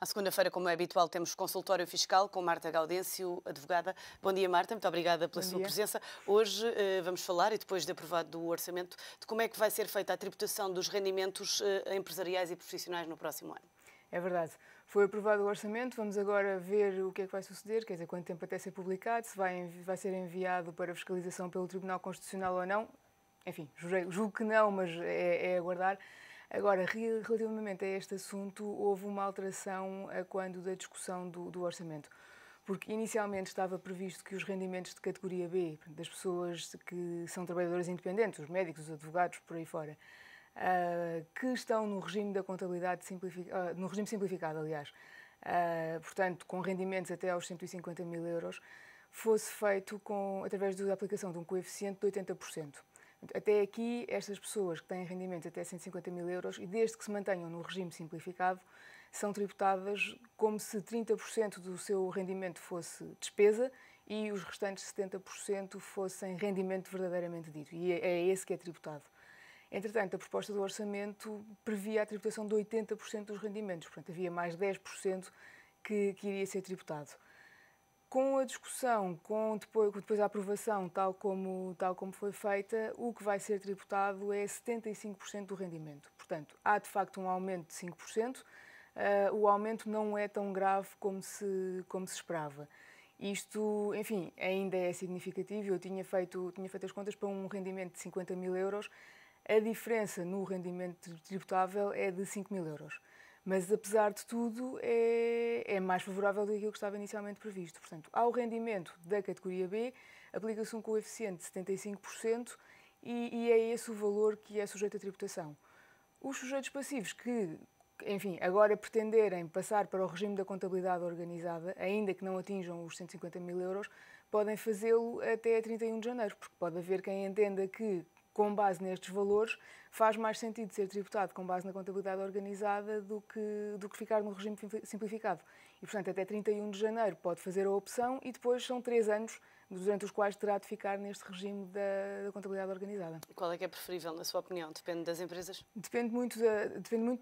À segunda-feira, como é habitual, temos consultório fiscal com Marta Gaudêncio, advogada. Bom dia, Marta. Muito obrigada pela sua presença. Hoje vamos falar, e depois de aprovado o orçamento, de como é que vai ser feita a tributação dos rendimentos empresariais e profissionais no próximo ano. É verdade. Foi aprovado o orçamento, vamos agora ver o que é que vai suceder, quer dizer, quanto tempo até ser publicado, se vai ser enviado para fiscalização pelo Tribunal Constitucional ou não. Enfim, julgo que não, mas é aguardar. Agora, relativamente a este assunto, houve uma alteração a quando da discussão do orçamento. Porque inicialmente estava previsto que os rendimentos de categoria B, das pessoas que são trabalhadoras independentes, os médicos, os advogados, por aí fora, que estão no regime da contabilidade simplificada, no regime simplificado, aliás, portanto, com rendimentos até aos 150 mil euros, fosse feito através da aplicação de um coeficiente de 80%. Até aqui, estas pessoas que têm rendimentos até 150 mil euros e desde que se mantenham no regime simplificado, são tributadas como se 30% do seu rendimento fosse despesa e os restantes 70% fossem rendimento verdadeiramente dito. E é esse que é tributado. Entretanto, a proposta do orçamento previa a tributação de 80% dos rendimentos, portanto havia mais 10% que iria ser tributado. Com a discussão, depois a aprovação, tal como foi feita, o que vai ser tributado é 75% do rendimento. Portanto, há de facto um aumento de 5%, o aumento não é tão grave como se esperava. Isto, enfim, ainda é significativo. Eu tinha feito as contas para um rendimento de 50 mil euros, a diferença no rendimento tributável é de 5 mil euros. Mas, apesar de tudo, é mais favorável do que aquilo que estava inicialmente previsto. Portanto, ao rendimento da categoria B, aplica-se um coeficiente de 75% e é esse o valor que é sujeito à tributação. Os sujeitos passivos que, enfim, agora pretenderem passar para o regime da contabilidade organizada, ainda que não atinjam os 150 mil euros, podem fazê-lo até 31 de janeiro, porque pode haver quem entenda que, com base nestes valores, faz mais sentido ser tributado com base na contabilidade organizada do que ficar no regime simplificado. E, portanto, até 31 de janeiro pode fazer a opção e depois são 3 anos durante os quais terá de ficar neste regime da contabilidade organizada. E qual é que é preferível, na sua opinião? Depende das empresas? Depende muito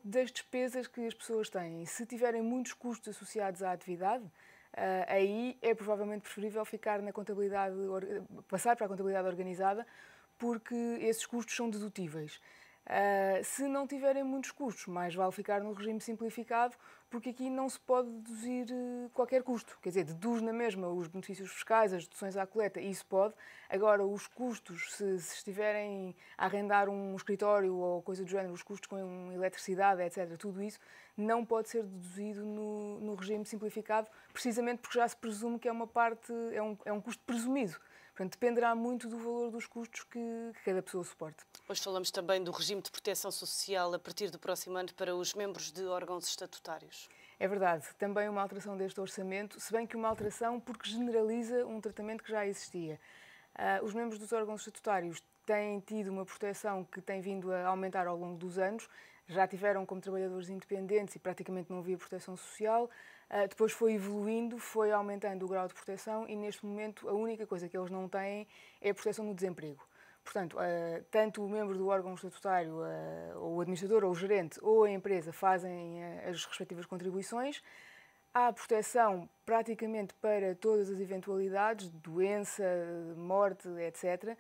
das despesas que as pessoas têm. Se tiverem muitos custos associados à atividade, aí é provavelmente preferível ficar na contabilidade, passar para a contabilidade organizada, porque esses custos são dedutíveis. Se não tiverem muitos custos, mais vale ficar no regime simplificado, porque aqui não se pode deduzir qualquer custo. Quer dizer, deduz na mesma os benefícios fiscais, as deduções à coleta, isso pode. Agora, os custos, se estiverem a arrendar um escritório ou coisa do género, os custos com eletricidade, etc., tudo isso não pode ser deduzido no regime simplificado, precisamente porque já se presume que é uma parte, é um custo presumido. Portanto, dependerá muito do valor dos custos que cada pessoa suporte. Hoje falamos também do regime de proteção social a partir do próximo ano para os membros de órgãos estatutários. É verdade, também uma alteração deste orçamento, se bem que uma alteração porque generaliza um tratamento que já existia. Os membros dos órgãos estatutários têm tido uma proteção que tem vindo a aumentar ao longo dos anos, já tiveram como trabalhadores independentes e praticamente não havia proteção social. Depois foi evoluindo, foi aumentando o grau de proteção e neste momento a única coisa que eles não têm é a proteção no desemprego. Portanto, tanto o membro do órgão estatutário, ou o administrador, ou o gerente, ou a empresa fazem as respectivas contribuições. Há proteção praticamente para todas as eventualidades, doença, morte, etc.,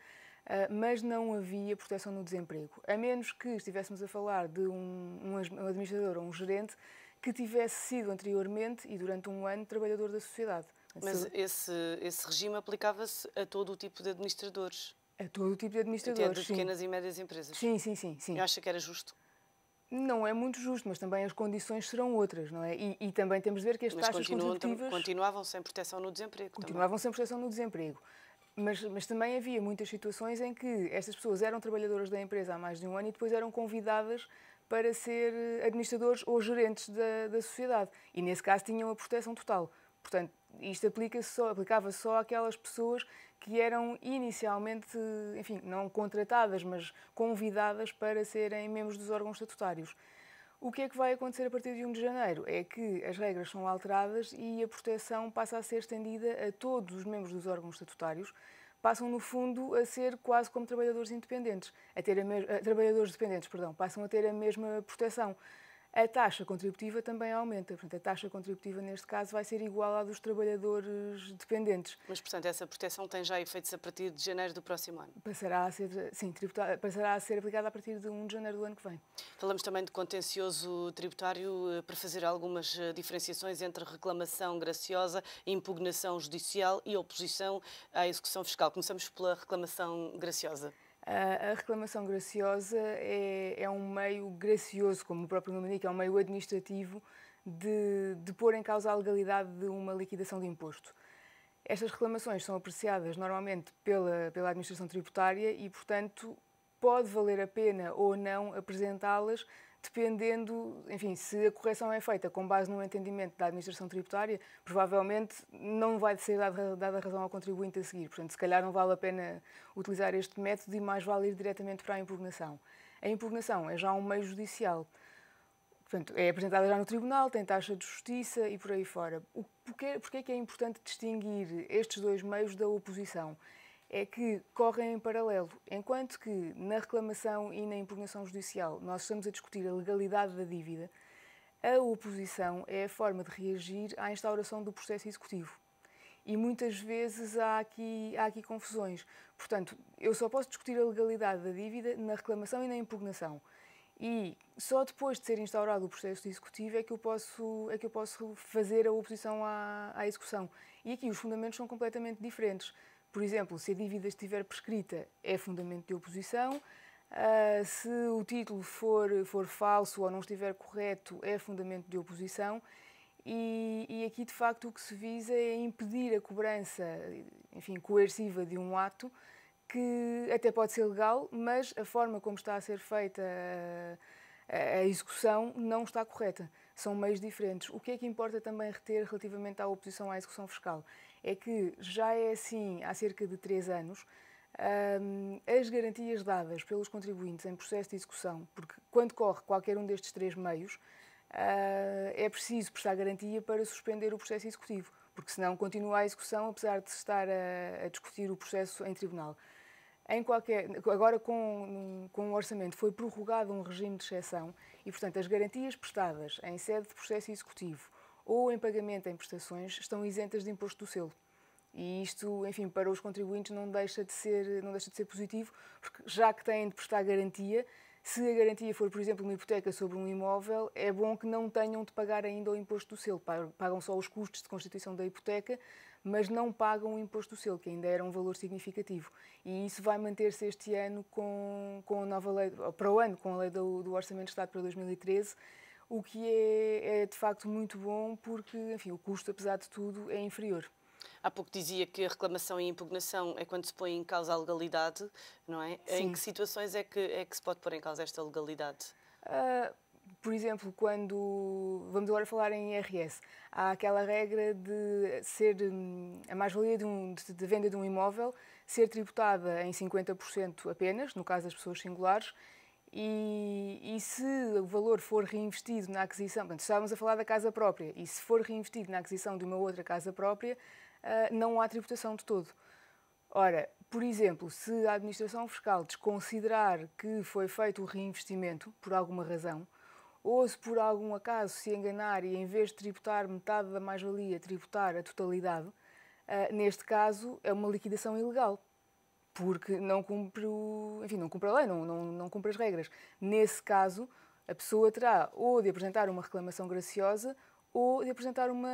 mas não havia proteção no desemprego. A menos que estivéssemos a falar de um administrador ou um gerente que tivesse sido anteriormente e durante um ano trabalhador da sociedade. Mas esse regime aplicava-se a todo o tipo de administradores? A todo o tipo de administradores, até de pequenas e médias empresas? Sim. Eu acho que era justo. Não é muito justo, mas também as condições serão outras, não é? E também temos de ver que as taxas contributivas... continuavam sem proteção no desemprego. Continuavam sem proteção no desemprego. Mas também havia muitas situações em que estas pessoas eram trabalhadoras da empresa há mais de um ano e depois eram convidadas para ser administradores ou gerentes da sociedade. E nesse caso tinham a proteção total. Portanto, isto aplicava só àquelas pessoas que eram inicialmente, enfim, não contratadas, mas convidadas para serem membros dos órgãos estatutários. O que é que vai acontecer a partir de 1 de janeiro? É que as regras são alteradas e a proteção passa a ser estendida a todos os membros dos órgãos estatutários, passam, no fundo, a ser quase como trabalhadores independentes, trabalhadores dependentes, perdão, passam a ter a mesma proteção. a taxa contributiva também aumenta. Portanto, a taxa contributiva, neste caso, vai ser igual à dos trabalhadores dependentes. Mas, portanto, essa proteção tem já efeitos a partir de janeiro do próximo ano? Passará a ser, sim, passará a ser aplicada a partir de 1 de janeiro do ano que vem. Falamos também de contencioso tributário, para fazer algumas diferenciações entre reclamação graciosa, impugnação judicial e oposição à execução fiscal. Começamos pela reclamação graciosa. A reclamação graciosa é um meio gracioso, como o próprio nome indica, é um meio administrativo de pôr em causa a legalidade de uma liquidação de imposto. Estas reclamações são apreciadas normalmente pela administração tributária e, portanto, pode valer a pena ou não apresentá-las, dependendo, enfim, se a correção é feita com base num entendimento da administração tributária, provavelmente não vai ser dada razão ao contribuinte a seguir. Portanto, se calhar não vale a pena utilizar este método e mais vale ir diretamente para a impugnação. A impugnação é já um meio judicial. Portanto, é apresentada já no tribunal, tem taxa de justiça e por aí fora. Porquê é que é importante distinguir estes dois meios da oposição? É que correm em paralelo. Enquanto que na reclamação e na impugnação judicial nós estamos a discutir a legalidade da dívida, a oposição é a forma de reagir à instauração do processo executivo. E muitas vezes há aqui confusões. Portanto, eu só posso discutir a legalidade da dívida na reclamação e na impugnação. E só depois de ser instaurado o processo executivo é que eu posso fazer a oposição à execução. E aqui os fundamentos são completamente diferentes. Por exemplo, se a dívida estiver prescrita, é fundamento de oposição. Se o título for falso ou não estiver correto, é fundamento de oposição. E aqui, de facto, o que se visa é impedir a cobrança, enfim, coerciva de um ato que até pode ser legal, mas a forma como está a ser feita a execução não está correta. São meios diferentes. O que é que importa também reter relativamente à oposição à execução fiscal? É que já é assim há cerca de 3 anos, as garantias dadas pelos contribuintes em processo de execução, porque quando corre qualquer um destes 3 meios, é preciso prestar garantia para suspender o processo executivo, porque senão continua a execução, apesar de se estar a discutir o processo em tribunal. Agora, com o orçamento, foi prorrogado um regime de exceção e, portanto, as garantias prestadas em sede de processo executivo ou em pagamento em prestações estão isentas de imposto do selo. E isto, enfim, para os contribuintes não deixa de ser positivo, porque já que têm de prestar garantia, se a garantia for, por exemplo, uma hipoteca sobre um imóvel, é bom que não tenham de pagar ainda o imposto do selo. Pagam só os custos de constituição da hipoteca, mas não pagam o imposto do selo, que ainda era um valor significativo. E isso vai manter-se este ano com a nova lei, para o ano, com a lei do Orçamento de Estado para 2013, o que é de facto muito bom, porque, enfim, o custo, apesar de tudo, é inferior. Há pouco dizia que a reclamação e a impugnação é quando se põe em causa a legalidade, não é? Sim. Em que situações é que se pode pôr em causa esta legalidade? Por exemplo, quando vamos agora falar em IRS, há aquela regra de ser a mais-valia de venda de um imóvel ser tributada em 50% apenas, no caso das pessoas singulares, e se o valor for reinvestido na aquisição, portanto, estávamos a falar da casa própria, e se for reinvestido na aquisição de uma outra casa própria, não há tributação de todo. Ora, por exemplo, se a administração fiscal desconsiderar que foi feito o reinvestimento por alguma razão, ou se por algum acaso se enganar e em vez de tributar metade da mais-valia, tributar a totalidade, neste caso é uma liquidação ilegal, porque não cumpre a lei, não cumpre as regras. Nesse caso, a pessoa terá ou de apresentar uma reclamação graciosa ou de apresentar uma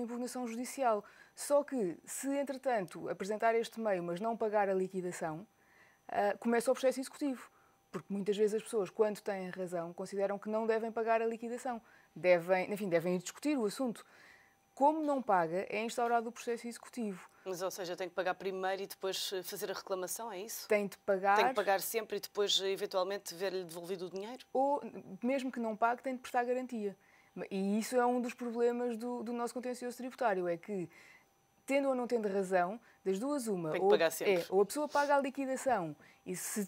impugnação judicial. Só que, se entretanto apresentar este meio, mas não pagar a liquidação, começa o processo executivo. Porque muitas vezes as pessoas, quando têm razão, consideram que não devem pagar a liquidação. Devem ir discutir o assunto. Como não paga, é instaurado o processo executivo. Mas, ou seja, tem que pagar primeiro e depois fazer a reclamação, é isso? Tem de pagar. Tem que pagar sempre e depois, eventualmente, ver-lhe devolvido o dinheiro? Ou, mesmo que não pague, tem de prestar garantia. E isso é um dos problemas do nosso contencioso tributário, é que, tendo ou não tendo razão, das duas uma. Tem que pagar sempre. Ou a pessoa paga a liquidação e se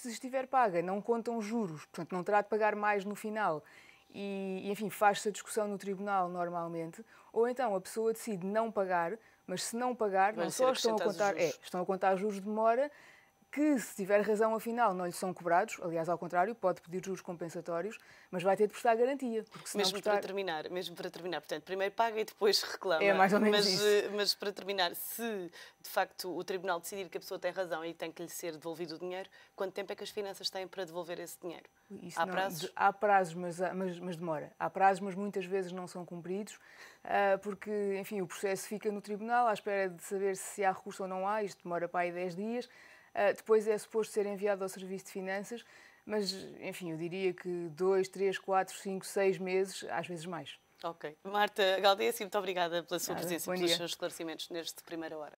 estiver paga não contam juros, portanto não terá de pagar mais no final e enfim, faz-se a discussão no tribunal normalmente, ou então a pessoa decide não pagar, mas se não pagar, não só estão a contar juros de demora, que, se tiver razão, afinal, não lhe são cobrados, aliás, ao contrário, pode pedir juros compensatórios, mas vai ter de prestar garantia. Porque se mesmo para terminar, portanto, primeiro paga e depois reclama. É mais ou menos isso. Mas para terminar, se de facto o tribunal decidir que a pessoa tem razão e tem que lhe ser devolvido o dinheiro, quanto tempo é que as finanças têm para devolver esse dinheiro? Há prazos? Há prazos, mas demora. Há prazos, mas muitas vezes não são cumpridos, porque, enfim, o processo fica no tribunal à espera de saber se há recurso ou não há. Isto demora para aí 10 dias. Depois é suposto ser enviado ao Serviço de Finanças, mas, enfim, eu diria que 2, 3, 4, 5, 6 meses, às vezes mais. Ok. Marta Galdêncio, muito obrigada pela sua presença e pelos dia. seus esclarecimentos neste Primeira Hora.